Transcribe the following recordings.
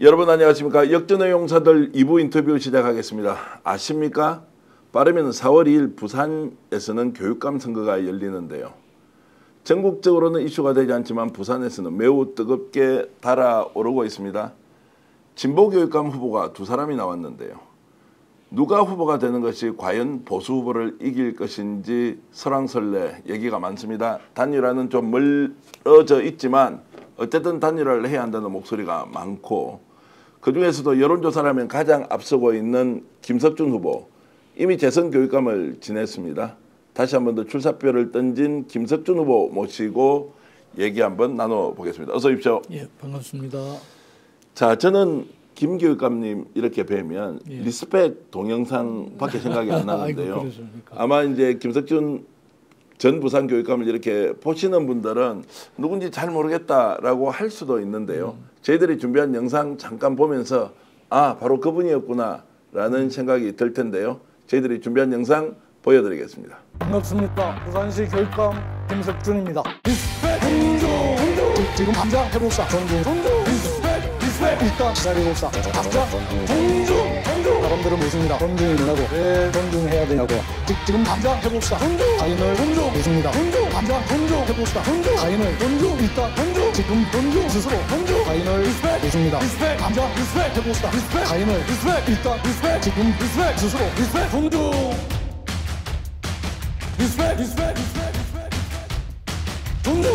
여러분 안녕하십니까. 역전의 용사들 2부 인터뷰 시작하겠습니다. 아십니까? 빠르면 4월 2일 부산에서는 교육감 선거가 열리는데요. 전국적으로는 이슈가 되지 않지만 부산에서는 매우 뜨겁게 달아오르고 있습니다. 진보 교육감 후보가 두 사람이 나왔는데요. 누가 후보가 되는 것이 과연 보수 후보를 이길 것인지 설왕설래 얘기가 많습니다. 단일화는 좀 멀어져 있지만 어쨌든 단일화를 해야 한다는 목소리가 많고, 그중에서도 여론조사를 하면 가장 앞서고 있는 김석준 후보, 이미 재선 교육감을 지냈습니다. 다시 한 번 더 출사표를 던진 김석준 후보 모시고 얘기 한번 나눠보겠습니다. 어서 오십시오. 예, 반갑습니다. 자, 저는 김 교육감님 이렇게 뵈면 리스펙 동영상밖에 생각이 안 나는데요. 아마 이제 김석준 전 부산교육감을 이렇게 보시는 분들은 누군지 잘 모르겠다라고 할 수도 있는데요. 저희들이 준비한 영상 잠깐 보면서 아, 바로 그분이었구나 라는 생각이 들 텐데요. 저희들이 준비한 영상 보여드리겠습니다. 반갑습니다. 부산시 교육감 김석준입니다. 리스펙! 존중! 지금 당장 해봅시다. 존중! 리스펙! 일단 기다려봅시다. 당장! 존중! 사람들은 묻습니다. 존중이 뭐냐고. 왜 존중해야 되냐고. 지금 당장 해봅시다. 가인을 묻습니다. 당장 존중해봅시다. 가인을 일단 지금 스스로 가인을 묻습니다. 당장 해봅시다. 가인을 일단 지금 스스로 존중! 존중!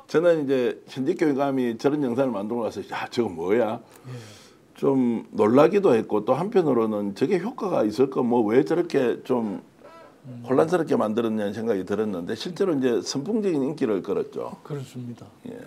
저는 이제 현직 교육감이 저런 영상을 만들고 나서 야, 저거 뭐야? 좀 놀라기도 했고, 또 한편으로는 저게 효과가 있을까? 뭐 왜 저렇게 좀 혼란스럽게 만들었냐는 생각이 들었는데, 실제로 이제 선풍적인 인기를 끌었죠. 그렇습니다. 예.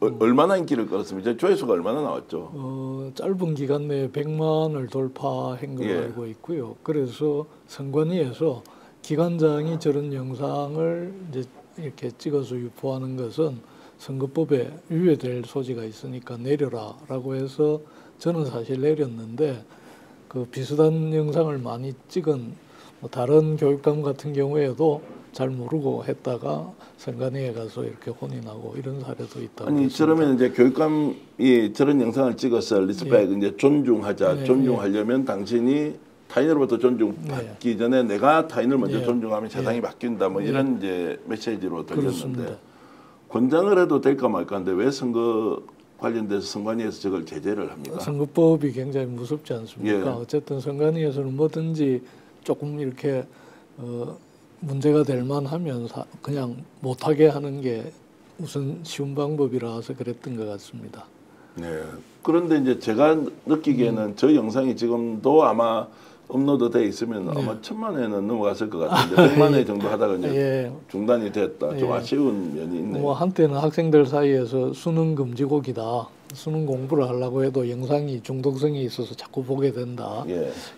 얼마나 인기를 끌었습니까? 조회수가 얼마나 나왔죠? 짧은 기간 내에 100만을 돌파한 걸로 알고 있고요. 그래서 선관위에서 기관장이 저런 영상을 이제 이렇게 찍어서 유포하는 것은 선거법에 위배될 소지가 있으니까 내려라라고 해서 저는 사실 내렸는데, 그 비슷한 영상을 많이 찍은 뭐 다른 교육감 같은 경우에도 잘 모르고 했다가 선관위에 가서 이렇게 혼인하고 이런 사례도 있다고. 아니, 그러면 이제 교육감이 저런 영상을 찍어서 리스펙, 이제 존중하자. 존중하려면 당신이 타인으로부터 존중받기 전에 내가 타인을 먼저 존중하면 세상이 바뀐다. 뭐 이런 이제 메시지로 들렸는데, 그렇습니다. 권장을 해도 될까 말까 하는데 왜 선거 관련돼서 선관위에서 저걸 제재를 합니까? 선거법이 굉장히 무섭지 않습니까? 어쨌든 선관위에서는 뭐든지 조금 이렇게 문제가 될 만하면 그냥 못하게 하는 게 우선 쉬운 방법이라서 그랬던 것 같습니다. 네. 그런데 이제 제가 느끼기에는 저 영상이 지금도 아마 업로드 돼 있으면 아마 1000만 회는 넘어갔을 것 같은데 100만 회 정도 하다가 이제 중단이 됐다. 좀 아쉬운 면이 있네요. 뭐 한때는 학생들 사이에서 수능 금지곡이다. 수능 공부를 하려고 해도 영상이 중독성이 있어서 자꾸 보게 된다.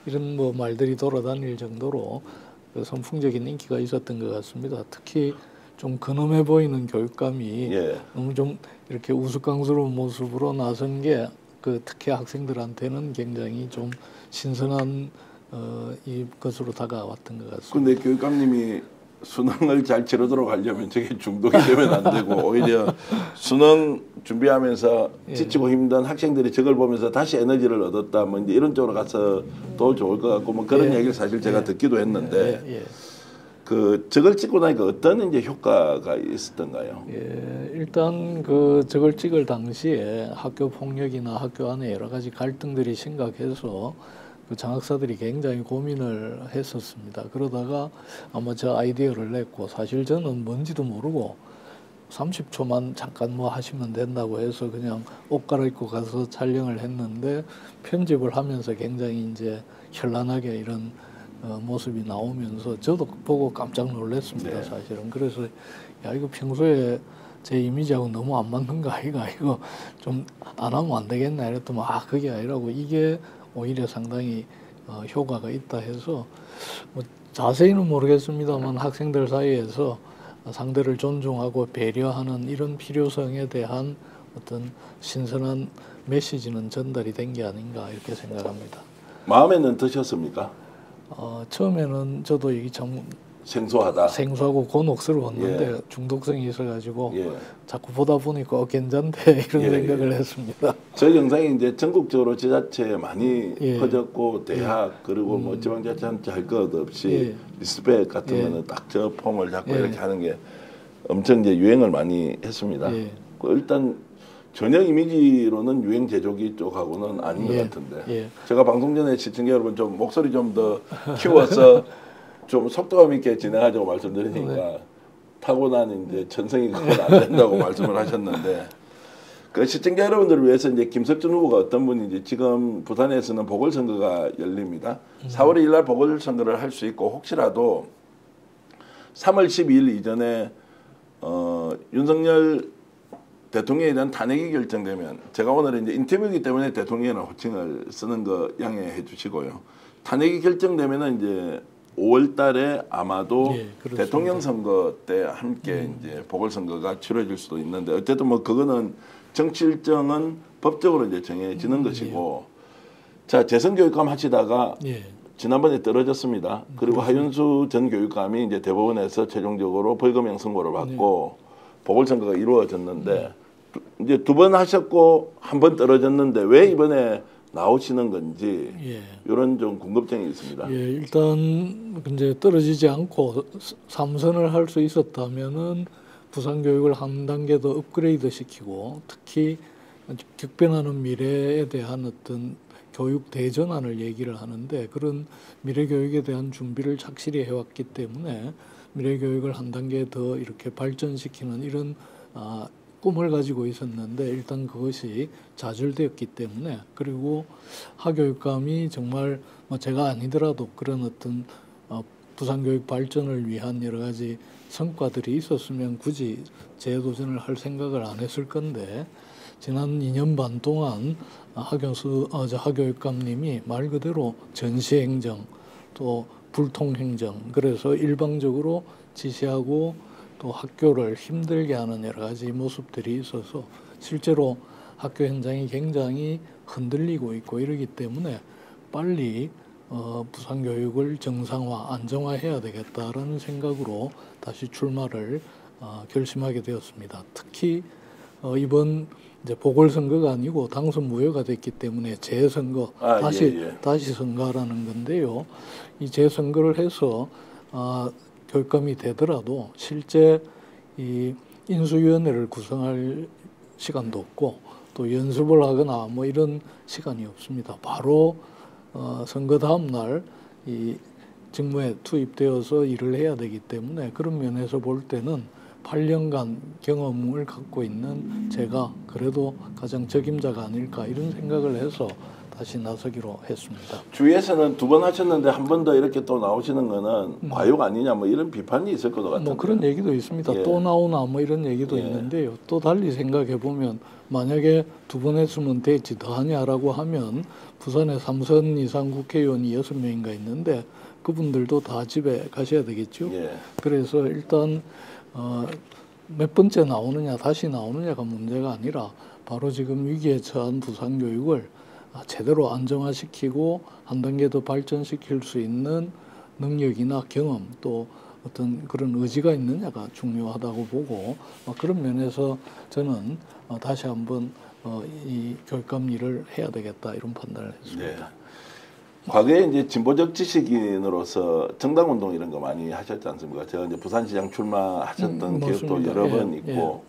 이런 뭐 말들이 돌아다닐 정도로 그 선풍적인 인기가 있었던 것 같습니다. 특히 좀 근엄해 보이는 교육감이 너무 좀 이렇게 우스꽝스러운 모습으로 나선 게 그 특히 학생들한테는 굉장히 좀 신선한 이 것으로 다가왔던 것 같습니다. 그런데 교육감님이 수능을 잘 치르도록 하려면 저게 중독이 되면 안 되고 오히려 수능 준비하면서 지치고 힘든 학생들이 저걸 보면서 다시 에너지를 얻었다, 뭐 이제 이런 쪽으로 가서 더 좋을 것 같고, 뭐 그런 얘기를 사실 제가 듣기도 했는데 그 저걸 찍고 나니까 어떤 이제 효과가 있었던가요? 일단 그 저걸 찍을 당시에 학교 폭력이나 학교 안에 여러 가지 갈등들이 심각해서 그 장학사들이 굉장히 고민을 했었습니다. 그러다가 아마 저 아이디어를 냈고, 사실 저는 뭔지도 모르고 30초만 잠깐 뭐 하시면 된다고 해서 그냥 옷 갈아입고 가서 촬영을 했는데, 편집을 하면서 굉장히 이제 현란하게 이런 모습이 나오면서 저도 보고 깜짝 놀랐습니다. 사실은. 그래서 야, 이거 평소에 제 이미지하고 너무 안 맞는 거 아이가, 이거 좀 안 하면 안 되겠나 이랬더니 그게 아니라고, 이게 오히려 상당히 효과가 있다 해서, 뭐 자세히는 모르겠습니다만 학생들 사이에서 상대를 존중하고 배려하는 이런 필요성에 대한 어떤 신선한 메시지는 전달이 된 게 아닌가 이렇게 생각합니다. 마음에는 드셨습니까? 처음에는 저도 이게 참 생소하고 곤혹스러웠는데 예. 중독성이 있어가지고 예. 자꾸 보다 보니까 괜찮대 이런 예, 생각을 예. 했습니다. 저 영상이 이제 전국적으로 지자체에 많이 예. 퍼졌고 대학 그리고 뭐 지방자치한테 할 것 없이 예. 리스펙 같은 예. 거는 딱 저 폼을 잡고 예. 이렇게 하는 게 엄청 이제 유행을 많이 했습니다. 예. 일단 전혀 이미지로는 유행 제조기 쪽하고는 아닌 예. 것 같은데 예. 제가 방송 전에 시청자 여러분 좀 목소리 좀 더 키워서 좀 속도감 있게 진행하자고 말씀드리니까 네. 타고난 이제 천성이 그건 안 된다고 말씀을 하셨는데 그 시청자 여러분들을 위해서 이제 김석준 후보가 어떤 분인지 지금 부산에서는 보궐선거가 열립니다. 4월 2일 날 보궐선거를 할 수 있고 혹시라도 3월 12일 이전에 윤석열 대통령에 대한 탄핵이 결정되면 제가 오늘 이제 인터뷰이기 때문에 대통령이라는 호칭을 쓰는 거 양해해 주시고요. 탄핵이 결정되면은 이제 5월달에 아마도 예, 그렇습니다. 대통령 선거 때 함께 이제 보궐선거가 치러질 수도 있는데 어쨌든 뭐 그거는 정치 일정은 법적으로 이제 정해지는 것이고 자 재선교육감 하시다가 예. 지난번에 떨어졌습니다. 그리고 하윤수 전 교육감이 이제 대법원에서 최종적으로 벌금형 선고를 받고 보궐선거가 이루어졌는데 이제 2번 하셨고 1번 떨어졌는데 왜 이번에 나오시는 건지 예. 이런 좀 궁금증이 있습니다. 예, 일단 이제 떨어지지 않고 3선을 할 수 있었다면은 부산 교육을 한 단계 더 업그레이드 시키고 특히 격변하는 미래에 대한 어떤 교육 대전환을 얘기를 하는데 그런 미래 교육에 대한 준비를 착실히 해왔기 때문에 미래 교육을 한 단계 더 이렇게 발전시키는 이런 꿈을 가지고 있었는데 일단 그것이 좌절되었기 때문에 그리고 하교육감이 정말 뭐 제가 아니더라도 그런 어떤 부산교육 발전을 위한 여러 가지 성과들이 있었으면 굳이 재도전을 할 생각을 안 했을 건데 지난 2년 반 동안 하교육감님이 말 그대로 전시행정 또 불통행정 그래서 일방적으로 지시하고 또 학교를 힘들게 하는 여러 가지 모습들이 있어서 실제로 학교 현장이 굉장히 흔들리고 있고 이러기 때문에 빨리 부산 교육을 정상화, 안정화해야 되겠다라는 생각으로 다시 출마를 결심하게 되었습니다. 특히 이번 이제 보궐선거가 아니고 당선 무효가 됐기 때문에 재선거 다시 선거하라는 건데요. 이 재선거를 해서 교육감이 되더라도 실제 이 인수위원회를 구성할 시간도 없고 또 연습을 하거나 뭐 이런 시간이 없습니다. 바로 선거 다음 날 이 직무에 투입되어서 일을 해야 되기 때문에 그런 면에서 볼 때는 8년간 경험을 갖고 있는 제가 그래도 가장 적임자가 아닐까 이런 생각을 해서 다시 나서기로 했습니다. 주위에서는 2번 하셨는데 한 번 더 이렇게 또 나오시는 거는 과욕 아니냐 뭐 이런 비판이 있을 것 같은데. 뭐 그런 얘기도 있습니다. 예. 또 나오나 뭐 이런 얘기도 예. 있는데요. 또 달리 생각해 보면 만약에 2번 했으면 됐지 더 하냐라고 하면 부산에 3선 이상 국회의원이 6명인가 있는데 그분들도 다 집에 가셔야 되겠죠. 예. 그래서 일단 몇 번째 나오느냐 다시 나오느냐가 문제가 아니라 바로 지금 위기에 처한 부산 교육을 제대로 안정화시키고 한 단계 더 발전시킬 수 있는 능력이나 경험 또 어떤 그런 의지가 있느냐가 중요하다고 보고 그런 면에서 저는 다시 한번 이 교육감 일을 해야 되겠다 이런 판단을 했습니다. 네. 과거에 이제 진보적 지식인으로서 정당운동 이런 거 많이 하셨지 않습니까? 제가 이제 부산시장 출마하셨던 기억도 여러 번 있고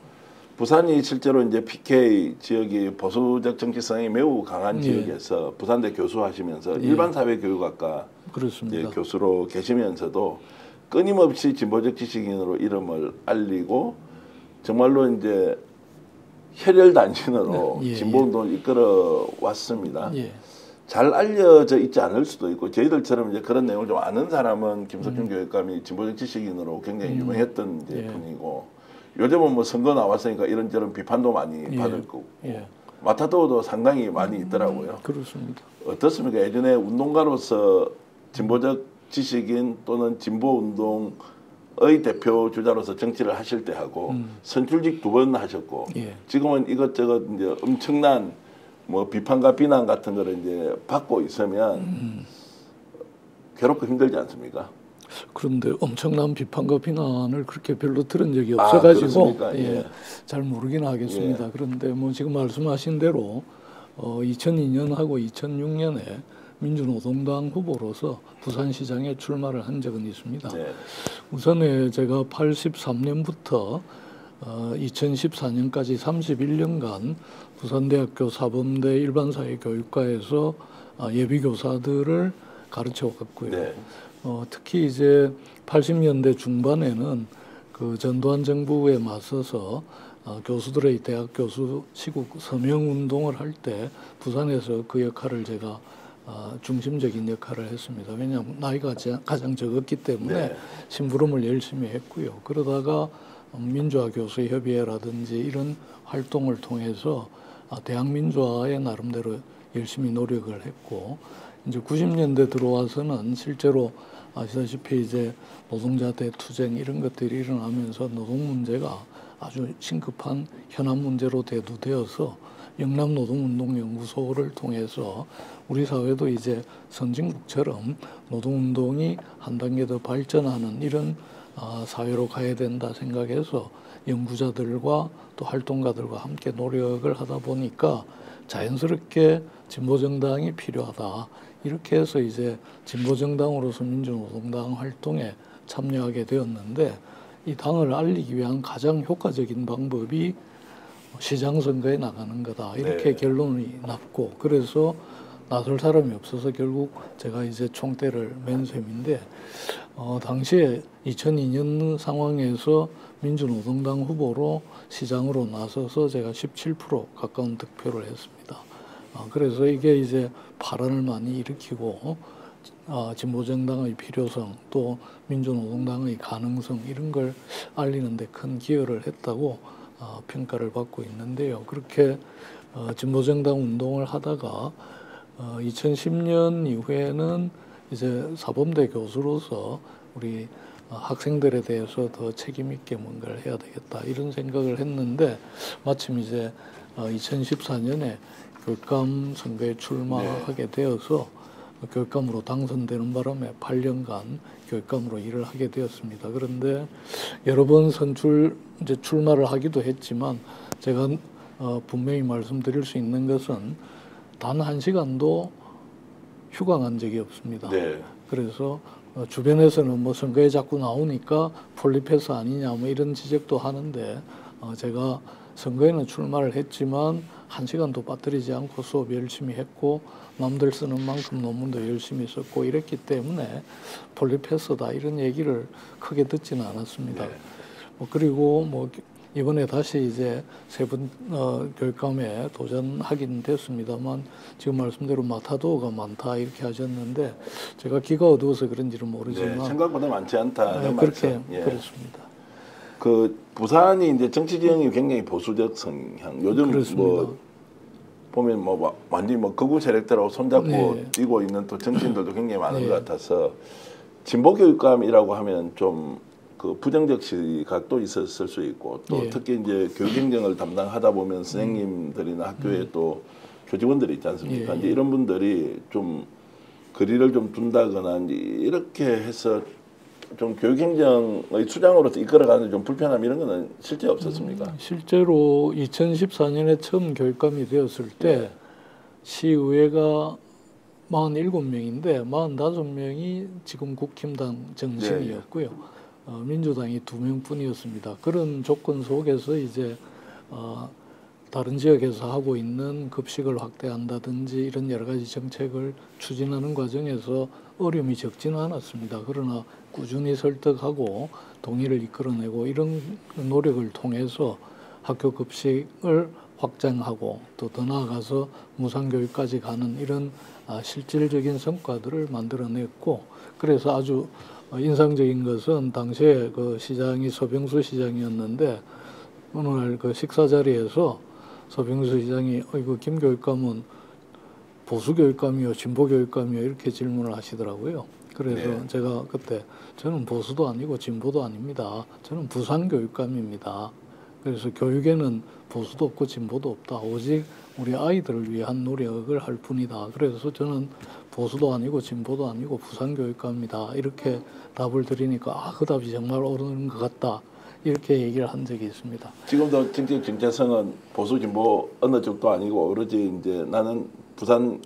부산이 실제로 이제 PK 지역이 보수적 정치성이 매우 강한 지역에서 부산대 교수하시면서 일반 사회교육학과 이제 교수로 계시면서도 끊임없이 진보적 지식인으로 이름을 알리고 정말로 이제 혈혈단신으로 진보운동을 이끌어 왔습니다. 잘 알려져 있지 않을 수도 있고 저희들처럼 이제 그런 내용을 좀 아는 사람은 김석준 교육감이 진보적 지식인으로 굉장히 유명했던 이제 분이고 요즘은 뭐 선거 나왔으니까 이런저런 비판도 많이 받을 거고 마타도도 상당히 많이 있더라고요. 그렇습니다. 어떻습니까? 예전에 운동가로서 진보적 지식인 또는 진보운동의 대표 주자로서 정치를 하실 때 하고 선출직 2번 하셨고 지금은 이것저것 이제 엄청난 뭐 비판과 비난 같은 거를 이제 받고 있으면 괴롭고 힘들지 않습니까? 그런데 엄청난 비판과 비난을 그렇게 별로 들은 적이 없어가지고 예. 잘 모르긴 하겠습니다. 예. 그런데 뭐 지금 말씀하신 대로 2002년하고 2006년에 민주노동당 후보로서 부산시장에 출마를 한 적은 있습니다. 네. 우선에 제가 83년부터 2014년까지 31년간 부산대학교 사범대 일반사회교육과에서 예비교사들을 가르쳐 왔고요. 네. 특히 이제 80년대 중반에는 그 전두환 정부에 맞서서 교수들의 대학 교수 시국 서명 운동을 할 때 부산에서 그 역할을 제가 중심적인 역할을 했습니다. 왜냐하면 나이가 가장 적었기 때문에 네. 심부름을 열심히 했고요. 그러다가 민주화 교수협의회라든지 이런 활동을 통해서 대학 민주화에 나름대로 열심히 노력을 했고, 이제 90년대 들어와서는 실제로 아시다시피 이제 노동자 대투쟁 이런 것들이 일어나면서 노동 문제가 아주 심급한 현안 문제로 대두되어서 영남노동운동연구소를 통해서 우리 사회도 이제 선진국처럼 노동운동이 한 단계 더 발전하는 이런 사회로 가야 된다 생각해서 연구자들과 또 활동가들과 함께 노력을 하다 보니까 자연스럽게 진보정당이 필요하다. 이렇게 해서 이제 진보정당으로서 민주노동당 활동에 참여하게 되었는데, 이 당을 알리기 위한 가장 효과적인 방법이 시장 선거에 나가는 거다. 이렇게 네. 결론이 났고, 그래서 나설 사람이 없어서 결국 제가 이제 총대를 맨 셈인데, 당시에 2002년 상황에서 민주노동당 후보로 시장으로 나서서 제가 17% 가까운 득표를 했습니다. 그래서 이게 이제 파란을 많이 일으키고 진보정당의 필요성 또 민주노동당의 가능성 이런 걸 알리는 데 큰 기여를 했다고 평가를 받고 있는데요. 그렇게 진보정당 운동을 하다가 2010년 이후에는 이제 사범대 교수로서 우리 학생들에 대해서 더 책임 있게 뭔가를 해야 되겠다 이런 생각을 했는데, 마침 이제 2014년에 교육감 선거에 출마하게 되어서 교육감으로 당선되는 바람에 8년간 교육감으로 일을 하게 되었습니다. 그런데 여러 번 이제 출마를 하기도 했지만 제가 분명히 말씀드릴 수 있는 것은 단 1시간도 휴가 간 적이 없습니다. 네. 그래서 주변에서는 뭐 선거에 자꾸 나오니까 폴리패스 아니냐 뭐 이런 지적도 하는데, 제가 선거에는 출마를 했지만 1시간도 빠뜨리지 않고 수업 열심히 했고 남들 쓰는 만큼 논문도 열심히 썼고 이랬기 때문에 폴리패스다 이런 얘기를 크게 듣지는 않았습니다. 네. 그리고 뭐 이번에 다시 이제 세 번 교육감에 도전하긴 됐습니다만 지금 말씀대로 마타도가 많다 이렇게 하셨는데 제가 기가 어두워서 그런지는 모르지만 네, 생각보다 많지 않다는 그렇게 말씀. 예. 그렇습니다. 그 부산이 이제 정치 지형이 굉장히 보수적 성향. 요즘 그렇습니다. 뭐 보면 뭐 완전히 뭐 극우 세력들하고 손잡고 네. 뛰고 있는 또 정치인들도 굉장히 많은 네. 것 같아서 진보 교육감이라고 하면 좀 그 부정적 시각도 있었을 수 있고 또 예. 특히 이제 교육 행정을 담당하다 보면 선생님들이나 학교에 또 교직원들이 있지 않습니까? 예. 이제 이런 분들이 좀 거리를 좀 둔다거나 이제 이렇게 해서 좀 교육 행정의 수장으로서 이끌어가는 좀 불편함 이런 거는 실제 없었습니까? 실제로 2014년에 처음 교육감이 되었을 때 시의회가 47명인데 45명이 지금 국힘당 정신이었고요. 민주당이 2명뿐이었습니다. 그런 조건 속에서 이제 다른 지역에서 하고 있는 급식을 확대한다든지 이런 여러 가지 정책을 추진하는 과정에서 어려움이 적지는 않았습니다. 그러나 꾸준히 설득하고 동의를 이끌어내고 이런 노력을 통해서 학교 급식을 확장하고 또 더 나아가서 무상교육까지 가는 이런 실질적인 성과들을 만들어냈고, 그래서 아주 인상적인 것은 당시에 그 시장이 서병수 시장이었는데 어느 날 그 식사 자리에서 서병수 시장이 이거 김 교육감은 보수 교육감이요, 진보 교육감이요 이렇게 질문을 하시더라고요. 그래서 네. 제가 그때 저는 보수도 아니고 진보도 아닙니다. 저는 부산 교육감입니다. 그래서 교육에는 보수도 없고 진보도 없다. 오직 우리 아이들을 위한 노력을 할 뿐이다. 그래서 저는 보수도 아니고 진보도 아니고 부산교육감입니다. 이렇게 답을 드리니까 그 답이 정말 옳은 것 같다. 이렇게 얘기를 한 적이 있습니다. 지금도 정책 정체성은 보수 진보 어느 쪽도 아니고 오로지 이제 나는 부산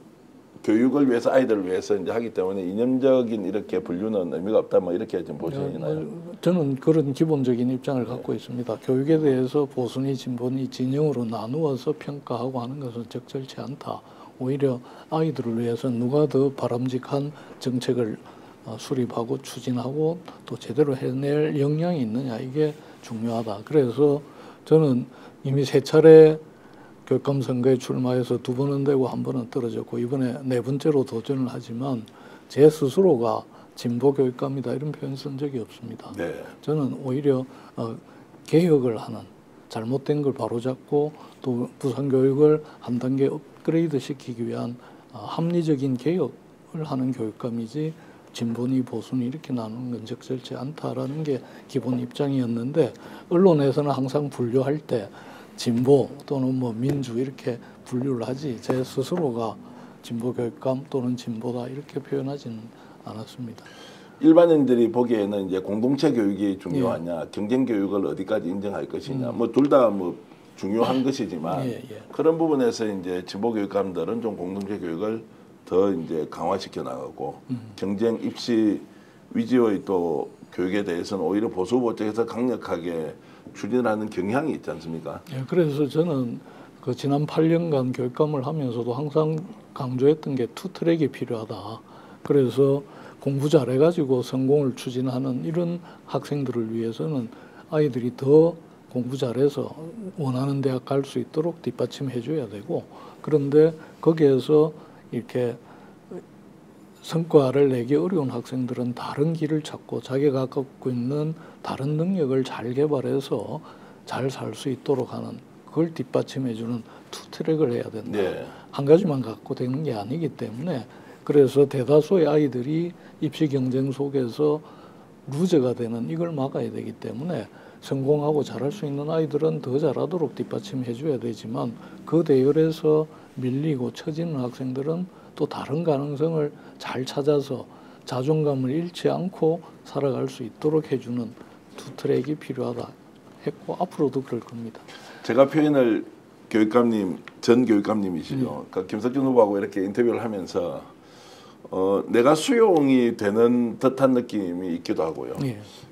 교육을 위해서 아이들을 위해서 이제 하기 때문에 이념적인 이렇게 분류는 의미가 없다 뭐 이렇게 좀 보시나요? 저는 그런 기본적인 입장을 갖고 있습니다. 교육에 대해서 보수니 진보니 진영으로 나누어서 평가하고 하는 것은 적절치 않다. 오히려 아이들을 위해서 누가 더 바람직한 정책을 수립하고 추진하고 또 제대로 해낼 역량이 있느냐 이게 중요하다. 그래서 저는 이미 3차례 교육감 선거에 출마해서 2번은 되고 1번은 떨어졌고 이번에 4번째로 도전을 하지만 제 스스로가 진보 교육감이다 이런 표현 쓴 적이 없습니다. 네. 저는 오히려 개혁을 하는 잘못된 걸 바로잡고 또 부산 교육을 한 단계 업그레이드 시키기 위한 합리적인 개혁을 하는 교육감이지 진보니 보수니 이렇게 나누는 건 적절치 않다라는 게 기본 입장이었는데 언론에서는 항상 분류할 때 진보 또는 뭐 민주 이렇게 분류를 하지 제 스스로가 진보 교육감 또는 진보다 이렇게 표현하지는 않았습니다. 일반인들이 보기에는 이제 공동체 교육이 중요하냐, 경쟁 교육을 어디까지 인정할 것이냐, 뭐 둘 다 뭐 중요한 것이지만 그런 부분에서 이제 진보 교육감들은 좀 공동체 교육을 더 이제 강화시켜 나가고 경쟁 입시 위주의 또 교육에 대해서는 오히려 보수 후보 쪽에서 강력하게 추진하는 경향이 있지 않습니까? 그래서 저는 그 지난 8년간 교육감을 하면서도 항상 강조했던 게 투트랙이 필요하다. 그래서 공부 잘해가지고 성공을 추진하는 이런 학생들을 위해서는 아이들이 더 공부 잘해서 원하는 대학 갈 수 있도록 뒷받침해줘야 되고 그런데 거기에서 이렇게 성과를 내기 어려운 학생들은 다른 길을 찾고 자기가 갖고 있는 다른 능력을 잘 개발해서 잘 살 수 있도록 하는 그걸 뒷받침해주는 투트랙을 해야 된다. 네. 한 가지만 갖고 되는 게 아니기 때문에 그래서 대다수의 아이들이 입시 경쟁 속에서 루저가 되는 이걸 막아야 되기 때문에 성공하고 잘할 수 있는 아이들은 더 잘하도록 뒷받침해줘야 되지만 그 대열에서 밀리고 처지는 학생들은 또 다른 가능성을 잘 찾아서 자존감을 잃지 않고 살아갈 수 있도록 해주는 투트랙이 필요하다 했고 앞으로도 그럴 겁니다. 제가 표현을 교육감님, 전 교육감님이시죠. 그러니까 김석준 후보하고 이렇게 인터뷰를 하면서 내가 수용이 되는 듯한 느낌이 있기도 하고요.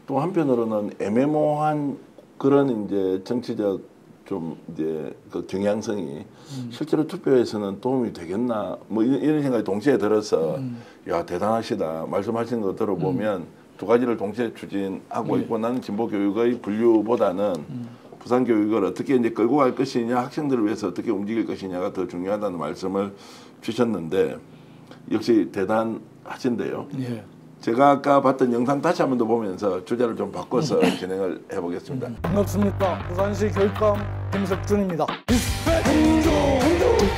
또 한편으로는 애매모호한 그런 이제 정치적 좀 이제 그 경향성이 실제로 투표에서는 도움이 되겠나 뭐 이런 생각이 동시에 들어서 야 대단하시다 말씀하시는 거 들어보면 두 가지를 동시에 추진하고 있고 나는 진보 교육의 분류보다는 부산 교육을 어떻게 이제 끌고 갈 것이냐 학생들을 위해서 어떻게 움직일 것이냐가 더 중요하다는 말씀을 주셨는데 역시 대단하신데요. 제가 아까 봤던 영상 다시 한 번 더 보면서 주제를 좀 바꿔서 진행을 해보겠습니다. 반갑습니다. 부산시 교육감 김석준입니다. 리스펙!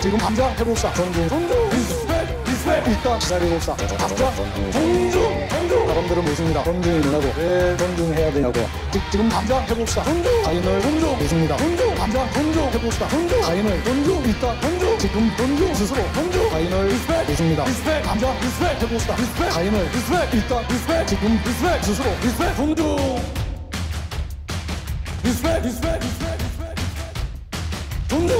지금 당장 해봅시다. 존중! 리스펙! 일단 기다려봅시다. 각자 존중! 사람들은 묻습니다. 존중이 뭐냐고. 왜 존중해야 되냐고. 지금 당장 해봅시다. 가인을 묻습니다. 당장 해봅시다. 가인을 일단 지금 스스로 가인을 묻습니다. 당장 해봅시다. 가인을 일단 지금 스스로 존중! 존중!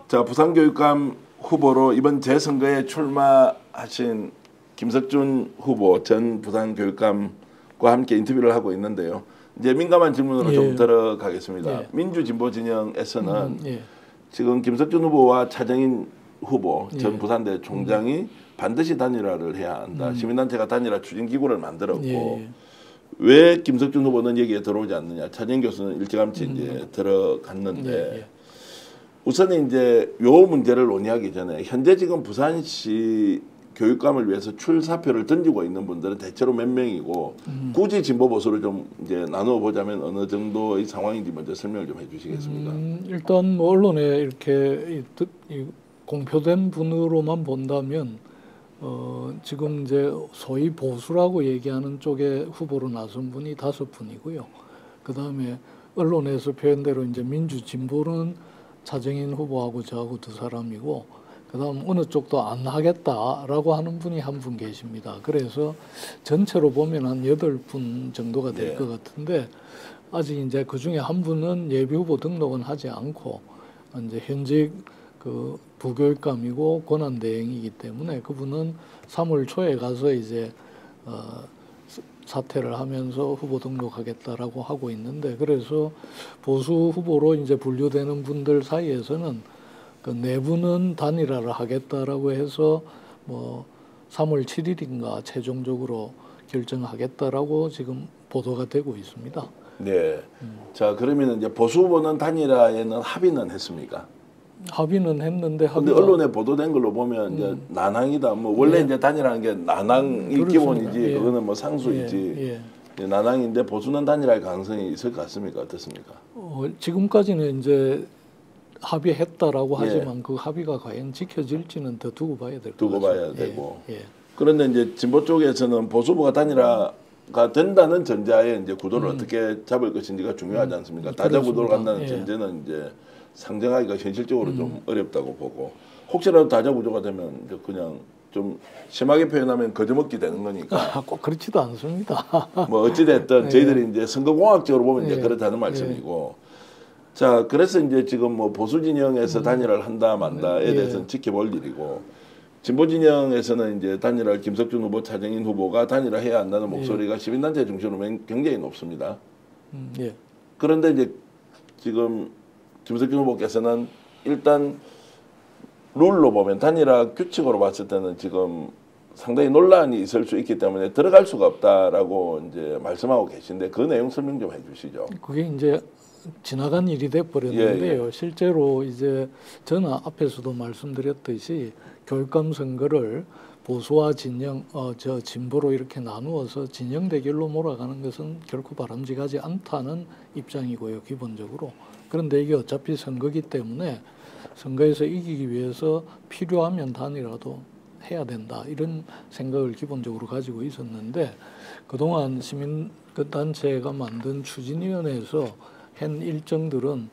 자, 부산교육감 후보로 이번 재선거에 출마하신 김석준 후보 전 부산교육감과 함께 인터뷰를 하고 있는데요. 이제 민감한 질문으로 좀 들어가겠습니다. 민주진보 진영에서는 지금 김석준 후보와 차정인 후보 전 부산대 총장이 반드시 단일화를 해야 한다. 시민단체가 단일화 추진기구를 만들었고 왜 김석준 후보는 여기에 들어오지 않느냐. 차정인 교수는 일찌감치 이제 들어갔는데 우선 이제 요 문제를 논의하기 전에 현재 지금 부산시 교육감을 위해서 출사표를 던지고 있는 분들은 대체로 몇 명이고 굳이 진보 보수를 좀 이제 나누어 보자면 어느 정도의 상황인지 먼저 설명을 좀 해주시겠습니까? 일단 뭐 언론에 이렇게 공표된 분으로만 본다면 지금 이제 소위 보수라고 얘기하는 쪽에 후보로 나선 분이 5분이고요. 그 다음에 언론에서 표현대로 이제 민주 진보는 차정인 후보하고 저하고 2사람이고, 그 그다음 어느 쪽도 안 하겠다라고 하는 분이 한 분 계십니다. 그래서 전체로 보면 한 8분 정도가 될 것 같은데 아직 이제 그 중에 한 분은 예비 후보 등록은 하지 않고 이제 현직 그 부교육감이고 권한대행이기 때문에 그분은 3월 초에 가서 이제 사퇴를 하면서 후보 등록하겠다라고 하고 있는데, 그래서 보수 후보로 이제 분류되는 분들 사이에서는 그 네 분은 단일화를 하겠다라고 해서 뭐 3월 7일인가 최종적으로 결정하겠다라고 지금 보도가 되고 있습니다. 네. 자, 그러면 이제 보수 후보는 단일화에는 합의는 했습니까? 합의는 했는데 근데 언론에 보도된 걸로 보면 이제 난항이다. 뭐 원래 이제 단일화하는 게 난항이 그렇습니다. 기본이지 그거는 뭐 상수이지. 난항인데 보수는 단일화할 가능성이 있을 것 같습니까? 어떻습니까? 지금까지는 이제 합의했다라고 하지만 그 합의가 과연 지켜질지는 더 두고 봐야 될 것 같습니다. 두고 봐야 되고. 그런데 이제 진보 쪽에서는 보수 후보가 단일화가 된다는 전제하에 이제 구도를 어떻게 잡을 것인지가 중요하지 않습니까? 다자 구도로 간다는 전제는 이제 상정하기가 현실적으로 좀 어렵다고 보고, 혹시라도 다자 구조가 되면 이제 그냥 좀 심하게 표현하면 거저먹기 되는 거니까. 꼭 그렇지도 않습니다. 뭐 어찌 됐든 저희들이 이제 선거공학적으로 보면 이제 그렇다는 말씀이고. 자, 그래서 이제 지금 뭐 보수 진영에서 단일화를 한다 만다에 대해서는 지켜볼 일이고, 진보 진영에서는 이제 단일화를 김석준 후보, 차정인 후보가 단일화해야 한다는 목소리가 시민단체 중심으로 굉장히 높습니다. 그런데 이제 지금 김석준 후보께서는 일단 룰로 보면 단일화 규칙으로 봤을 때는 지금 상당히 논란이 있을 수 있기 때문에 들어갈 수가 없다라고 이제 말씀하고 계신데 그 내용 설명 좀 해주시죠. 그게 이제 지나간 일이 돼 버렸는데요. 실제로 이제 저는 앞에서도 말씀드렸듯이 교육감 선거를 보수와 진영, 진보로 이렇게 나누어서 진영 대결로 몰아가는 것은 결코 바람직하지 않다는 입장이고요, 기본적으로. 그런데 이게 어차피 선거기 때문에 선거에서 이기기 위해서 필요하면 단일화도 해야 된다, 이런 생각을 기본적으로 가지고 있었는데, 그동안 시민단체가 만든 추진위원회에서 한 일정들은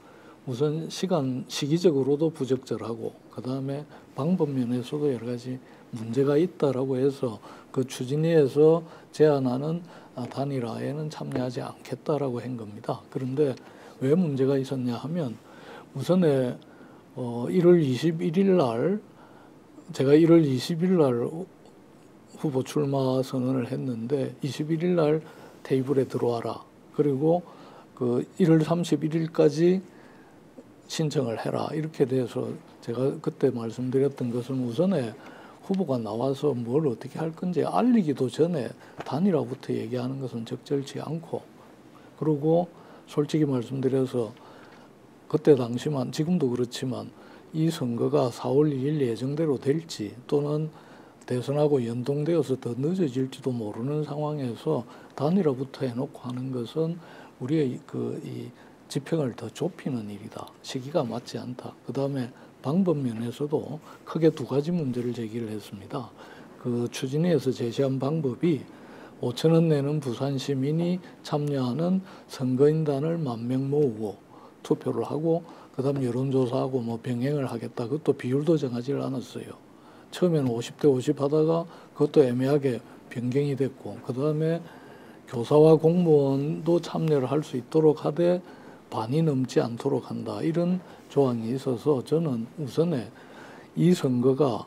우선 시기적으로도 부적절하고 그 다음에 방법 면에서도 여러 가지 문제가 있다라고 해서 그 추진위에서 제안하는 단일화에는 참여하지 않겠다라고 한 겁니다. 그런데 왜 문제가 있었냐 하면, 우선에 1월 21일 날 제가 1월 20일 날 후보 출마 선언을 했는데 21일 날 테이블에 들어와라. 그리고 그 1월 31일까지 신청을 해라. 이렇게 돼서 제가 그때 말씀드렸던 것은 우선에 후보가 나와서 뭘 어떻게 할 건지 알리기도 전에 단일화부터 얘기하는 것은 적절치 않고, 그리고 솔직히 말씀드려서 그때 당시만, 지금도 그렇지만 이 선거가 4월 2일 예정대로 될지 또는 대선하고 연동되어서 더 늦어질지도 모르는 상황에서 단일화부터 해놓고 하는 것은 우리의 이 지평을 더 좁히는 일이다. 시기가 맞지 않다. 그 다음에 방법 면에서도 크게 두 가지 문제를 제기를 했습니다. 그 추진위에서 제시한 방법이 5,000원 내는 부산 시민이 참여하는 선거인단을 10,000명 모으고 투표를 하고 그 다음 여론조사하고 뭐 병행을 하겠다. 그것도 비율도 정하지를 않았어요. 처음에는 50대 50 하다가 그것도 애매하게 변경이 됐고, 그 다음에 교사와 공무원도 참여를 할 수 있도록 하되 반이 넘지 않도록 한다. 이런 조항이 있어서 저는 우선에 이 선거가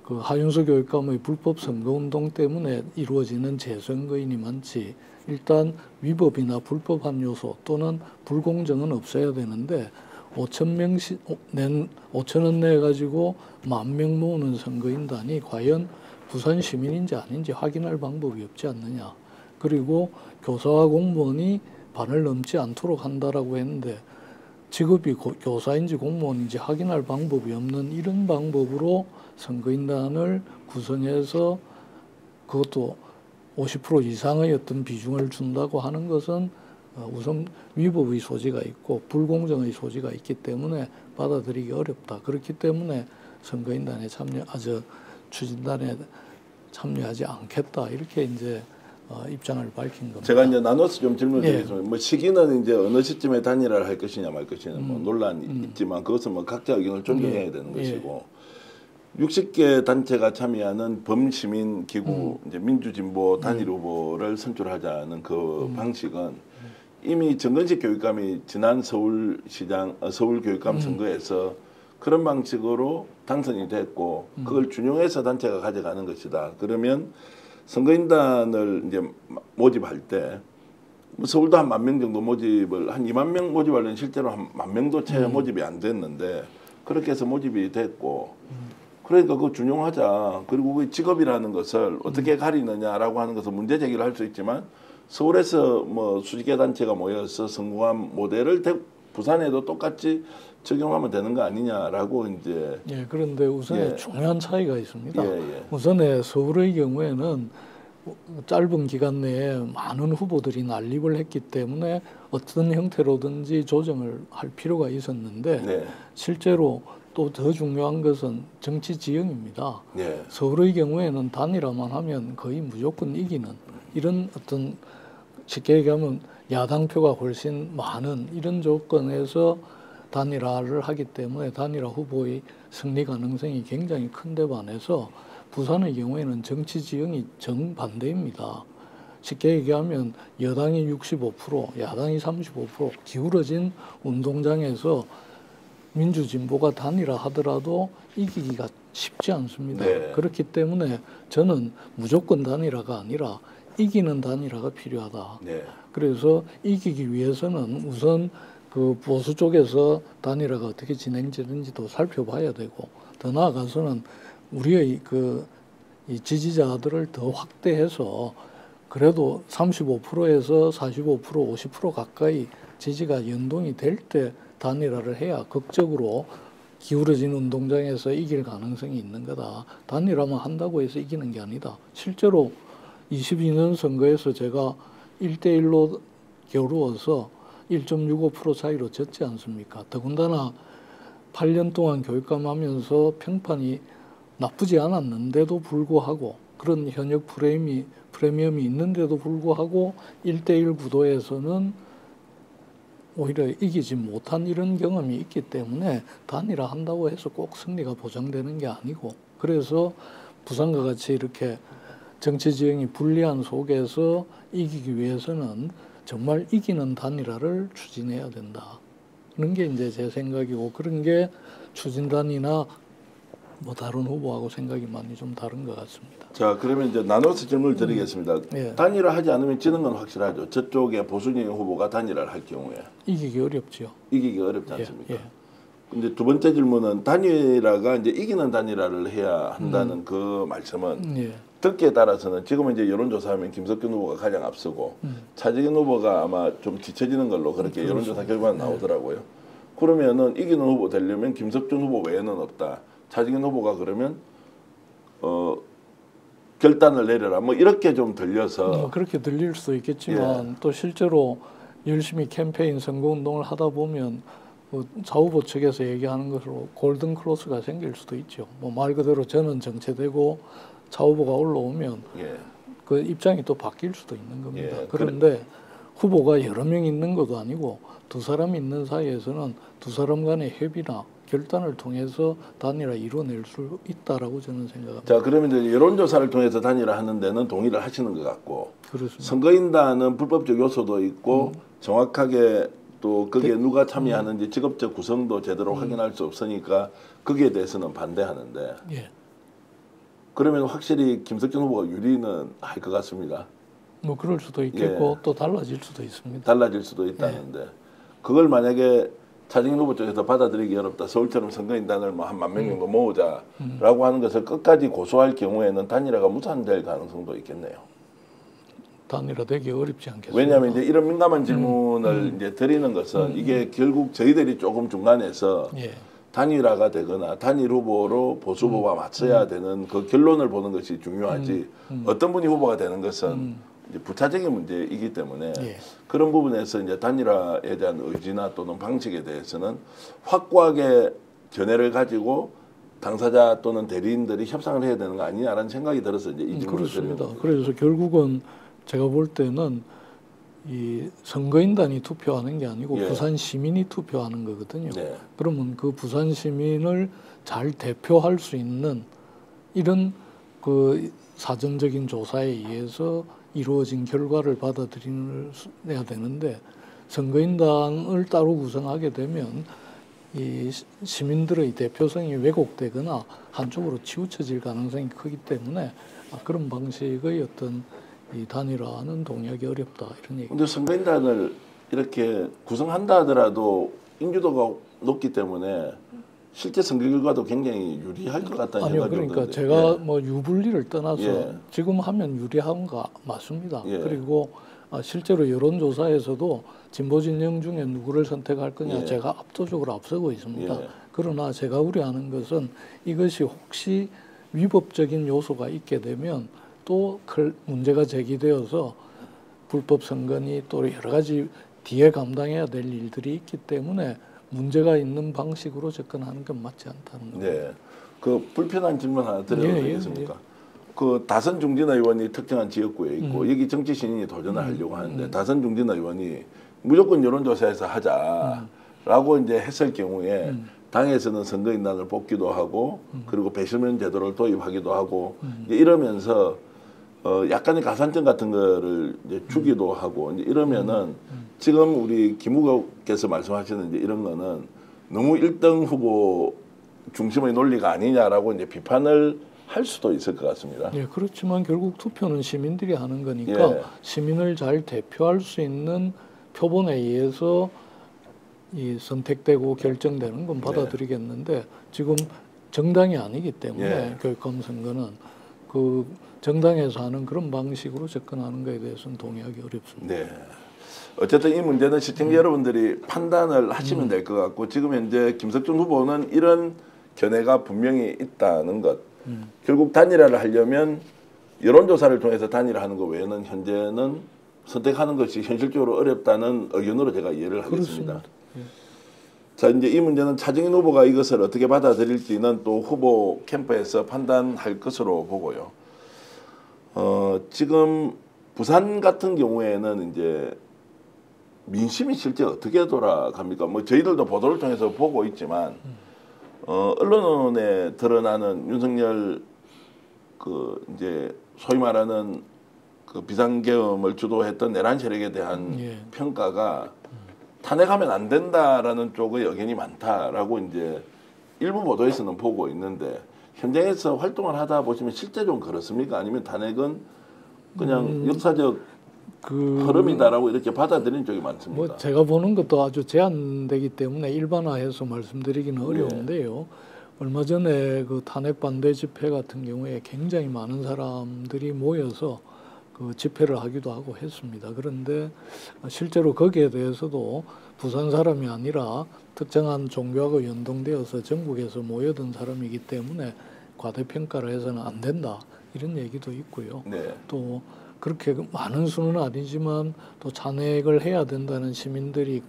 그 하윤수 교육감의 불법 선거운동 때문에 이루어지는 재선거인이 많지, 일단 위법이나 불법한 요소 또는 불공정은 없어야 되는데 5,000원 내가지고 10,000명 모으는 선거인단이 과연 부산 시민인지 아닌지 확인할 방법이 없지 않느냐. 그리고 교사와 공무원이 반을 넘지 않도록 한다라고 했는데 직업이 교사인지 공무원인지 확인할 방법이 없는 이런 방법으로 선거인단을 구성해서 그것도 50% 이상의 어떤 비중을 준다고 하는 것은 우선 위법의 소지가 있고 불공정의 소지가 있기 때문에 받아들이기 어렵다. 그렇기 때문에 선거인단에 추진단에 참여하지 않겠다. 이렇게 이제 입장을 밝힌 겁니다. 제가 이제 나눠서 좀 질문드리겠습니다. 뭐 시기는 이제 어느 시점에 단일화를 할 것이냐 말 것이냐 뭐 논란이 있지만 그것은 뭐 각자 의견을 존중해야 되는 것이고, 60개 단체가 참여하는 범시민 기구 이제 민주진보 단일 후보를 선출하자는 그 방식은 이미 정근식 교육감이 지난 서울교육감 선거에서 그런 방식으로 당선이 됐고 그걸 준용해서 단체가 가져가는 것이다. 그러면 선거인단을 이제 모집할 때 서울도 한 10,000명 정도 모집을 한 20,000명 모집하려면 실제로 한 10,000명도 채 모집이 안 됐는데 그렇게 해서 모집이 됐고 그러니까 그거 준용하자. 그리고 그 직업이라는 것을 어떻게 가리느냐라고 하는 것은 문제 제기를 할 수 있지만 서울에서 뭐 수십 개 단체가 모여서 성공한 모델을 부산에도 똑같이 적용하면 되는 거 아니냐라고 이제. 예, 그런데 우선에 예. 중요한 차이가 있습니다. 예. 우선에 서울의 경우에는 짧은 기간 내에 많은 후보들이 난립을 했기 때문에 어떤 형태로든지 조정을 할 필요가 있었는데 네. 실제로 또 더 중요한 것은 정치 지형입니다. 네. 서울의 경우에는 단일화만 하면 거의 무조건 이기는 이런 어떤 쉽게 얘기하면 야당표가 훨씬 많은 이런 조건에서 단일화를 하기 때문에 단일화 후보의 승리 가능성이 굉장히 큰데 반해서 부산의 경우에는 정치 지형이 정반대입니다. 쉽게 얘기하면 여당이 65%, 야당이 35% 기울어진 운동장에서 민주진보가 단일화 하더라도 이기기가 쉽지 않습니다. 네. 그렇기 때문에 저는 무조건 단일화가 아니라 이기는 단일화가 필요하다. 네. 그래서 이기기 위해서는 우선 그 보수 쪽에서 단일화가 어떻게 진행되는지도 살펴봐야 되고 더 나아가서는 우리의 이 지지자들을 더 확대해서 그래도 35%에서 45%, 50% 가까이 지지가 연동이 될 때 단일화를 해야 극적으로 기울어진 운동장에서 이길 가능성이 있는 거다. 단일화만 한다고 해서 이기는 게 아니다. 실제로 22년 선거에서 제가 1대1로 겨루어서 1.65% 차이로 졌지 않습니까? 더군다나 8년 동안 교육감 하면서 평판이 나쁘지 않았는데도 불구하고 그런 현역 프리미엄이 있는데도 불구하고 1대1 구도에서는 오히려 이기지 못한 이런 경험이 있기 때문에 단일화 한다고 해서 꼭 승리가 보장되는 게 아니고 그래서 부산과 같이 이렇게 정치 지형이 불리한 속에서 이기기 위해서는 정말 이기는 단일화를 추진해야 된다. 그런 게 이제 제 생각이고 그런 게 추진단이나 뭐 다른 후보하고 생각이 많이 좀 다른 것 같습니다. 자, 그러면 이제 나눠서 질문을 드리겠습니다. 예. 단일화하지 않으면 지는 건 확실하죠. 저쪽에 보수진 후보가 단일화를 할 경우에 이기기 어렵지요. 이기기가 어렵지 않습니까? 예. 근데 두 번째 질문은 단일화가 이제 이기는 단일화를 해야 한다는 그 말씀은 예. 듣기에 따라서는 지금은 이제 여론조사하면 김석균 후보가 가장 앞서고 차재근 후보가 아마 좀 뒤처지는 걸로 그렇게 여론조사 결과가 나오더라고요. 그러면은 이기는 후보 되려면 김석균 후보 외에는 없다. 차재근 후보가 그러면 결단을 내려라. 뭐 이렇게 좀 들려서 그렇게 들릴 수도 있겠지만 예. 또 실제로 열심히 캠페인 선거운동을 하다 보면 좌후보 측에서 얘기하는 것으로 골든 크로스가 생길 수도 있죠. 뭐 말 그대로 저는 정체되고 좌후보가 올라오면 예. 그 입장이 또 바뀔 수도 있는 겁니다. 예. 그런데 후보가 여러 명 있는 것도 아니고 두 사람 있는 사이에서는 두 사람 간의 협의나 결단을 통해서 단일화 이뤄낼 수 있다라고 저는 생각합니다. 자, 그러면 이제 여론조사를 통해서 단일화 하는 데는 동의를 하시는 것 같고 그렇습니다. 선거인단은 불법적 요소도 있고 정확하게 또 거기에 누가 참여하는지 직업적 구성도 제대로 확인할 수 없으니까 거기에 대해서는 반대하는데 예. 그러면 확실히 김석준 후보가 유리는 할 것 같습니다. 뭐 그럴 수도 있겠고 또 달라질 수도 있습니다. 달라질 수도 있다는데 그걸 만약에 차재근 후보 쪽에서 받아들이기 어렵다. 서울처럼 선거인단을 뭐 한 10,000명 정도 모으자라고 하는 것을 끝까지 고수할 경우에는 단일화가 무산될 가능성도 있겠네요. 단일화되기 어렵지 않겠습니까? 왜냐하면 이제 이런 민감한 질문을 이제 드리는 것은 이게 결국 저희들이 조금 중간에서 예. 단일화가 되거나 단일 후보로 보수 후보가 맞서야 되는 그 결론을 보는 것이 중요하지 어떤 분이 후보가 되는 것은 이제 부차적인 문제이기 때문에 예. 그런 부분에서 이제 단일화에 대한 의지나 또는 방식에 대해서는 확고하게 견해를 가지고 당사자 또는 대리인들이 협상을 해야 되는 거 아니냐라는 생각이 들어서 이제 이 질문을 드리는 그렇습니다. 겁니다. 그래서 결국은 제가 볼 때는 이 선거인단이 투표하는 게 아니고 예. 부산 시민이 투표하는 거거든요. 네. 그러면 그 부산 시민을 잘 대표할 수 있는 이런 그 사전적인 조사에 의해서 이루어진 결과를 받아들여야 되는데 선거인단을 따로 구성하게 되면 이 시민들의 대표성이 왜곡되거나 한쪽으로 치우쳐질 가능성이 크기 때문에 그런 방식의 어떤 이 단일화는 동의하기 어렵다 이런 얘기. 근데 선거인단을 이렇게 구성한다 하더라도 인지도가 높기 때문에 실제 선거 결과도 굉장히 유리할 것 같다는 아니요, 생각이 그러니까 들던데. 제가 예. 뭐 유불리를 떠나서 예. 지금 하면 유리한 거 맞습니다. 예. 그리고 실제로 여론조사에서도 진보 진영 중에 누구를 선택할 거냐 예. 제가 압도적으로 앞서고 있습니다. 예. 그러나 제가 우려하는 것은 이것이 혹시 위법적인 요소가 있게 되면 또 문제가 제기되어서 불법 선거니 또 여러 가지 뒤에 감당해야 될 일들이 있기 때문에 문제가 있는 방식으로 접근하는 건 맞지 않다는 거예요. 네. 그 불편한 질문 하나 드려도 예, 되겠습니까? 그 다선 중진 의원이 특정한 지역구에 있고 여기 정치 신인이 도전을 하려고 하는데 다선 중진 의원이 무조건 여론조사에서 하자라고 이제 했을 경우에 당에서는 선거인단을 뽑기도 하고 그리고 배심원 제도를 도입하기도 하고 이제 이러면서 약간의 가산점 같은 거를 이제 주기도 하고 이제 이러면은 지금 우리 김 후보께서 말씀하시는 이제 이런 거는 너무 1등 후보 중심의 논리가 아니냐라고 이제 비판을 할 수도 있을 것 같습니다. 네, 그렇지만 결국 투표는 시민들이 하는 거니까 예. 시민을 잘 대표할 수 있는 표본에 의해서 이 선택되고 결정되는 건 받아들이겠는데 지금 정당이 아니기 때문에 예. 교육감 선거는 그 정당에서 하는 그런 방식으로 접근하는 것에 대해서는 동의하기 어렵습니다. 네. 어쨌든 이 문제는 시청자 여러분들이 판단을 하시면 될 것 같고 지금 현재 김석준 후보는 이런 견해가 분명히 있다는 것. 결국 단일화를 하려면 여론조사를 통해서 단일화하는 것 외에는 현재는 선택하는 것이 현실적으로 어렵다는 의견으로 제가 이해를 하겠습니다. 그렇습니다. 예. 자, 이제 이 문제는 차정인 후보가 이것을 어떻게 받아들일지는 또 후보 캠프에서 판단할 것으로 보고요. 지금 부산 같은 경우에는 이제 민심이 실제 어떻게 돌아갑니까? 뭐 저희들도 보도를 통해서 보고 있지만 언론에 드러나는 윤석열 그 이제 소위 말하는 그 비상계엄을 주도했던 내란 세력에 대한 예. 평가가 탄핵하면 안 된다라는 쪽의 의견이 많다라고 이제 일부 보도에서는 보고 있는데 현장에서 활동을 하다 보시면 실제 좀 그렇습니까? 아니면 탄핵은 그냥 역사적 흐름이다라고 이렇게 받아들이는 쪽이 많습니다. 뭐 제가 보는 것도 아주 제한되기 때문에 일반화해서 말씀드리기는 어려운데요. 얼마 전에 그 탄핵 반대 집회 같은 경우에 굉장히 많은 사람들이 모여서 그 집회를 하기도 하고 했습니다. 그런데 실제로 거기에 대해서도 부산 사람이 아니라 특정한 종교하고 연동되어서 전국에서 모여든 사람이기 때문에 과대평가를 해서는 안 된다 이런 얘기도 있고요. 네. 또 그렇게 많은 수는 아니지만 또 잔액을 해야 된다는 시민들이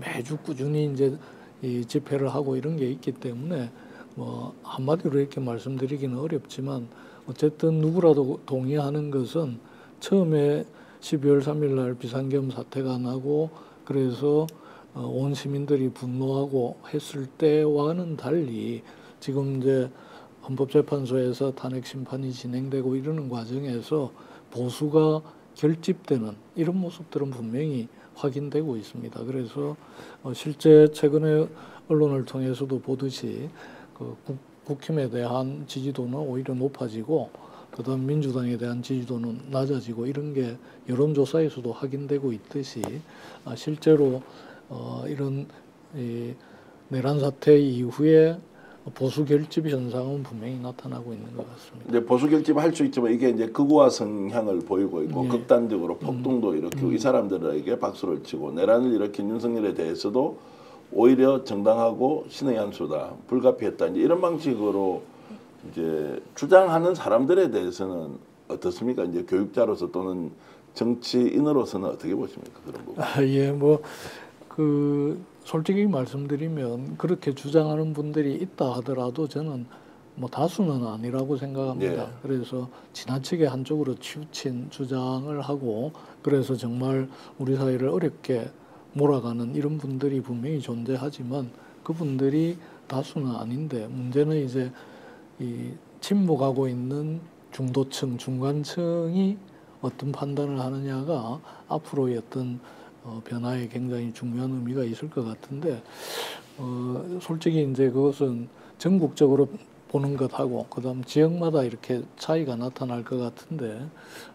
매주 꾸준히 이제 이 집회를 하고 이런 게 있기 때문에 뭐 한마디로 이렇게 말씀드리기는 어렵지만 어쨌든 누구라도 동의하는 것은 처음에 12월 3일 날 비상계엄 사태가 나고 그래서 온 시민들이 분노하고 했을 때와는 달리 지금 이제 헌법재판소에서 탄핵 심판이 진행되고 이러는 과정에서 보수가 결집되는 이런 모습들은 분명히 확인되고 있습니다. 그래서 실제 최근에 언론을 통해서도 보듯이 그 국힘에 대한 지지도는 오히려 높아지고 그다음 민주당에 대한 지지도는 낮아지고 이런 게 여론조사에서도 확인되고 있듯이 실제로 이런 이 내란 사태 이후에 보수 결집 현상은 분명히 나타나고 있는 것 같습니다. 이제 보수 결집을 할 수 있지만 이게 이제 극우화 성향을 보이고 있고 예. 극단적으로 폭동도 일으키고 이 사람들에게 박수를 치고 내란을 일으킨 윤석열에 대해서도 오히려 정당하고 신의 한 수다, 불가피했다 이제 이런 방식으로 이제 주장하는 사람들에 대해서는 어떻습니까? 이제 교육자로서 또는 정치인으로서는 어떻게 보십니까? 그런 부분. 예, 뭐 솔직히 말씀드리면 그렇게 주장하는 분들이 있다 하더라도 저는 뭐 다수는 아니라고 생각합니다. 예. 그래서 지나치게 한쪽으로 치우친 주장을 하고 그래서 정말 우리 사회를 어렵게 몰아가는 이런 분들이 분명히 존재하지만 그분들이 다수는 아닌데 문제는 이제 이 침묵하고 있는 중도층, 중간층이 어떤 판단을 하느냐가 앞으로의 어떤 변화에 굉장히 중요한 의미가 있을 것 같은데 솔직히 이제 그것은 전국적으로 보는 것하고 그다음 지역마다 이렇게 차이가 나타날 것 같은데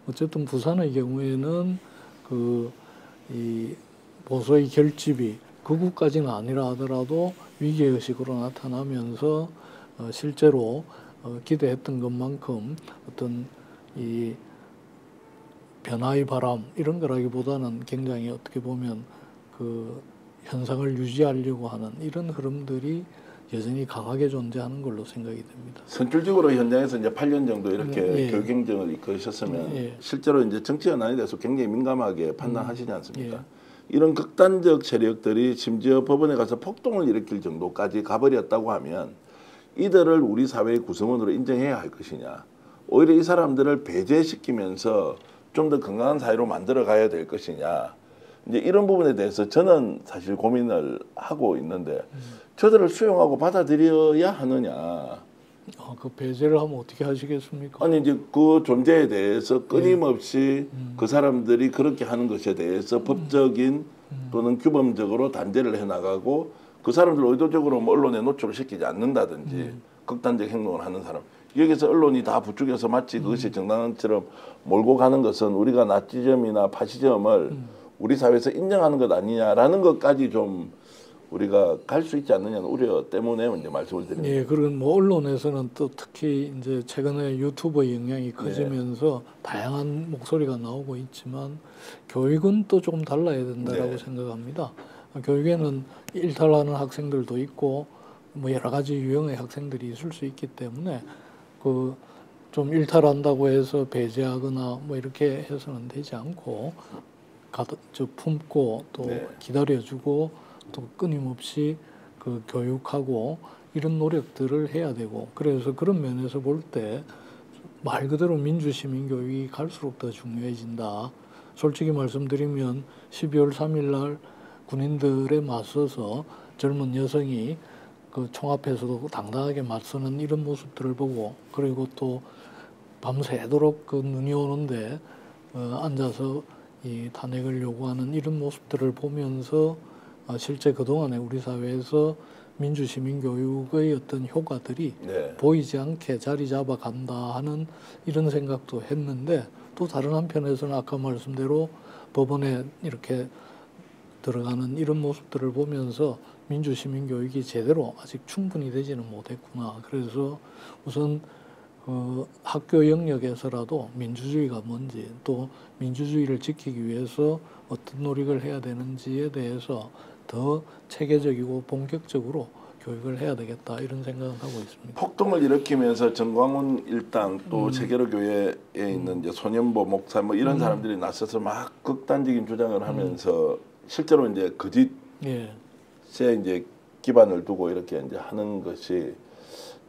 어쨌든 부산의 경우에는 이 보수의 결집이 극우까지는 아니라 하더라도 위기의식으로 나타나면서 실제로 기대했던 것만큼 어떤 이 변화의 바람 이런 거라기보다는 굉장히 어떻게 보면 그 현상을 유지하려고 하는 이런 흐름들이 여전히 강하게 존재하는 걸로 생각이 됩니다. 선출직으로 현장에서 이제 8년 정도 이렇게 예. 교육 행정을 이끌으셨으면 예. 실제로 이제 정치 현안에 대해서 굉장히 민감하게 판단하시지 않습니까? 예. 이런 극단적 세력들이 심지어 법원에 가서 폭동을 일으킬 정도까지 가버렸다고 하면 이들을 우리 사회의 구성원으로 인정해야 할 것이냐, 오히려 이 사람들을 배제시키면서 좀 더 건강한 사회로 만들어 가야 될 것이냐, 이제 이런 부분에 대해서 저는 사실 고민을 하고 있는데 저들을 수용하고 받아들여야 하느냐. 그 배제를 하면 어떻게 하시겠습니까? 아니 이제 그 존재에 대해서 끊임없이 그 사람들이 그렇게 하는 것에 대해서 법적인 또는 규범적으로 단죄를 해나가고 그 사람들 의도적으로 뭐 언론에 노출을 시키지 않는다든지 극단적 행동을 하는 사람, 여기서 언론이 다 부추겨서 마치 그것이 정당한처럼 몰고 가는 것은 우리가 나치즘이나 파시즘을 우리 사회에서 인정하는 것 아니냐라는 것까지 좀 우리가 갈 수 있지 않느냐는 우려 때문에 이제 말씀을 드립니다. 예, 그런 뭐 언론에서는 또 특히 이제 최근에 유튜브의 영향이 커지면서 다양한 목소리가 나오고 있지만 교육은 또 조금 달라야 된다라고 생각합니다. 교육에는 일탈하는 학생들도 있고 뭐 여러 가지 유형의 학생들이 있을 수 있기 때문에 그 좀 일탈한다고 해서 배제하거나 뭐 이렇게 해서는 되지 않고 품고 또 기다려주고 또 끊임없이 그 교육하고 이런 노력들을 해야 되고 그래서 그런 면에서 볼 때 말 그대로 민주시민 교육이 갈수록 더 중요해진다. 솔직히 말씀드리면 12월 3일 날 군인들에 맞서서 젊은 여성이 그 총 앞에서도 당당하게 맞서는 이런 모습들을 보고 그리고 또 밤새도록 그 눈이 오는데 앉아서 이 탄핵을 요구하는 이런 모습들을 보면서 실제 그동안에 우리 사회에서 민주시민교육의 어떤 효과들이 보이지 않게 자리 잡아간다 하는 이런 생각도 했는데 또 다른 한편에서는 아까 말씀대로 법원에 이렇게 들어가는 이런 모습들을 보면서 민주시민교육이 제대로 아직 충분히 되지는 못했구나. 그래서 우선 학교 영역에서라도 민주주의가 뭔지 또 민주주의를 지키기 위해서 어떤 노력을 해야 되는지에 대해서 더 체계적이고 본격적으로 교육을 해야 되겠다 이런 생각을 하고 있습니다. 폭동을 일으키면서 정광훈 일당 또 세계로 교회에 있는 이제 소년보 목사 뭐 이런 사람들이 나서서 막 극단적인 주장을 하면서 실제로 이제 거짓에 이제 기반을 두고 이렇게 이제 하는 것이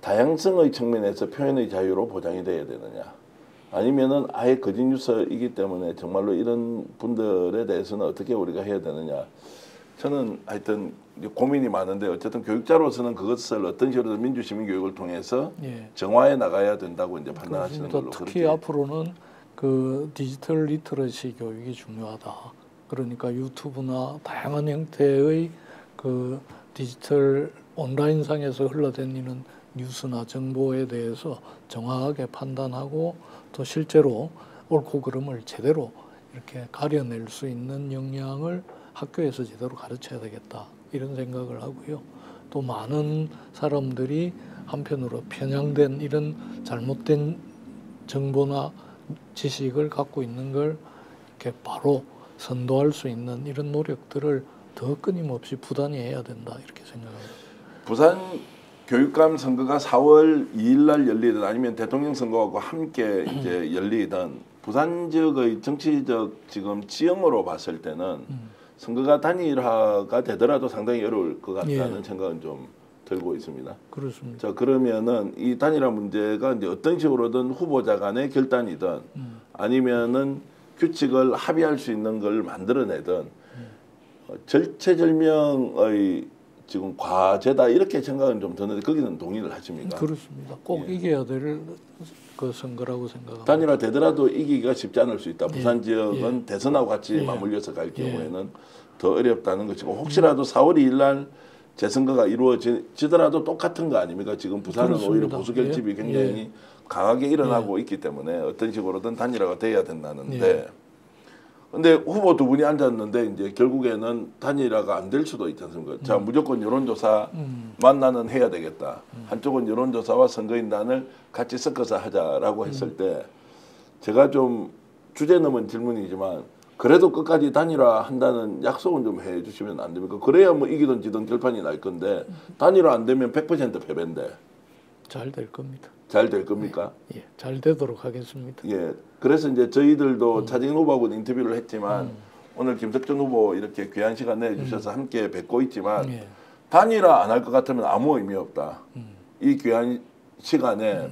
다양성의 측면에서 표현의 자유로 보장이 돼야 되느냐, 아니면은 아예 거짓 뉴스이기 때문에 정말로 이런 분들에 대해서는 어떻게 우리가 해야 되느냐. 저는 하여튼 고민이 많은데 어쨌든 교육자로서는 그것을 어떤 식으로든 민주시민교육을 통해서 정화해 나가야 된다고 이제 판단하시는 걸로. 특히 그렇게. 앞으로는 그 디지털 리터러시 교육이 중요하다. 그러니까 유튜브나 다양한 형태의 그 디지털 온라인상에서 흘러다니는 뉴스나 정보에 대해서 정확하게 판단하고 또 실제로 옳고 그름을 제대로 이렇게 가려낼 수 있는 역량을 학교에서 제대로 가르쳐야 되겠다 이런 생각을 하고요. 또 많은 사람들이 한편으로 편향된 이런 잘못된 정보나 지식을 갖고 있는 걸 이렇게 바로 선도할 수 있는 이런 노력들을 더 끊임없이 부단히 해야 된다 이렇게 생각합니다. 부산 교육감 선거가 4월 2일 날 열리든 아니면 대통령 선거하고 함께 이제 열리든 부산 지역의 정치적 지금 지형으로 봤을 때는 선거가 단일화가 되더라도 상당히 어려울 것 같다는 생각은 좀 들고 있습니다. 그렇습니다. 자, 그러면은 이 단일화 문제가 이제 어떤 식으로든 후보자 간의 결단이든 아니면은 규칙을 합의할 수 있는 걸 만들어내든 절체절명의 지금 과제다 이렇게 생각은 좀 드는데 거기는 동의를 하십니까? 그렇습니다. 꼭 이겨야 될 그 선거라고 생각합니다. 단일화 되더라도 이기기가 쉽지 않을 수 있다. 부산 지역은 대선하고 같이 맞물려서 갈 경우에는 더 어렵다는 것이고 혹시라도 4월 2일 날 재선거가 이루어지더라도 똑같은 거 아닙니까? 지금 부산은 그렇습니다. 오히려 보수 결집이 굉장히 강하게 일어나고 있기 때문에 어떤 식으로든 단일화가 돼야 된다는데 근데 후보 두 분이 앉았는데 이제 결국에는 단일화가 안 될 수도 있지 않습니까? 자, 무조건 여론조사 만나는 해야 되겠다. 한쪽은 여론조사와 선거인단을 같이 섞어서 하자라고 했을 때 제가 좀 주제 넘은 질문이지만 그래도 끝까지 단일화 한다는 약속은 좀 해주시면 안 됩니까? 그래야 뭐 이기든 지든 결판이 날 건데 단일화 안 되면 100% 패배인데 잘 될 겁니다. 잘 될 겁니까? 예, 잘 되도록 하겠습니다. 예. 그래서 이제 저희들도 차진인 후보하고는 인터뷰를 했지만 오늘 김석준 후보 이렇게 귀한 시간 내주셔서 함께 뵙고 있지만 단일화 안 할 것 같으면 아무 의미 없다. 이 귀한 시간에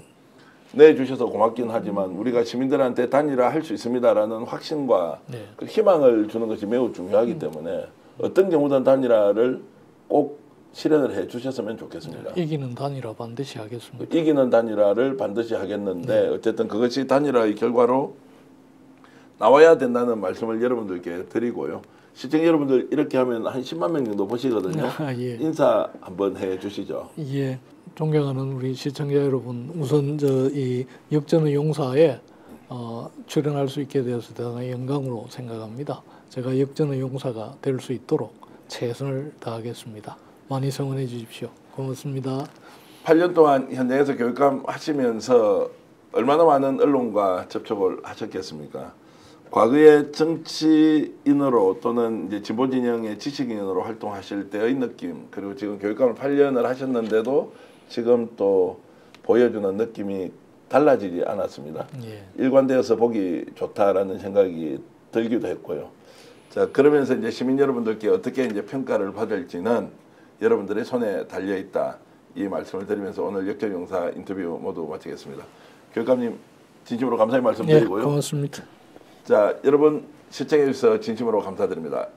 내주셔서 고맙긴 하지만 우리가 시민들한테 단일화 할 수 있습니다라는 확신과 그 희망을 주는 것이 매우 중요하기 때문에 어떤 경우든 단일화를 꼭 실현을 해 주셨으면 좋겠습니다. 이기는 단일화 반드시 하겠습니다. 이기는 단일화를 반드시 하겠는데 어쨌든 그것이 단일화의 결과로 나와야 된다는 말씀을 여러분들께 드리고요. 시청 여러분들 이렇게 하면 한 10만 명 정도 보시거든요. 예. 인사 한번 해 주시죠. 예, 존경하는 우리 시청자 여러분, 우선 이 역전의 용사에 출연할 수 있게 되어서 대단히 영광으로 생각합니다. 제가 역전의 용사가 될 수 있도록 최선을 다하겠습니다. 많이 성원해 주십시오. 고맙습니다. 8년 동안 현장에서 교육감 하시면서 얼마나 많은 언론과 접촉을 하셨겠습니까? 과거에 정치인으로 또는 이제 진보 진영의 지식인으로 활동하실 때의 느낌 그리고 지금 교육감을 8년을 하셨는데도 지금 또 보여주는 느낌이 달라지지 않았습니다. 일관되어서 보기 좋다라는 생각이 들기도 했고요. 자, 그러면서 이제 시민 여러분들께 어떻게 이제 평가를 받을지는 여러분들의 손에 달려 있다. 이 말씀을 드리면서 오늘 역전용사 인터뷰 모두 마치겠습니다. 교육감님 진심으로 감사의 말씀드리고요. 고맙습니다. 자, 여러분 시청해 주셔서 진심으로 감사드립니다.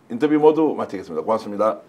인터뷰 모두 마치겠습니다. 고맙습니다.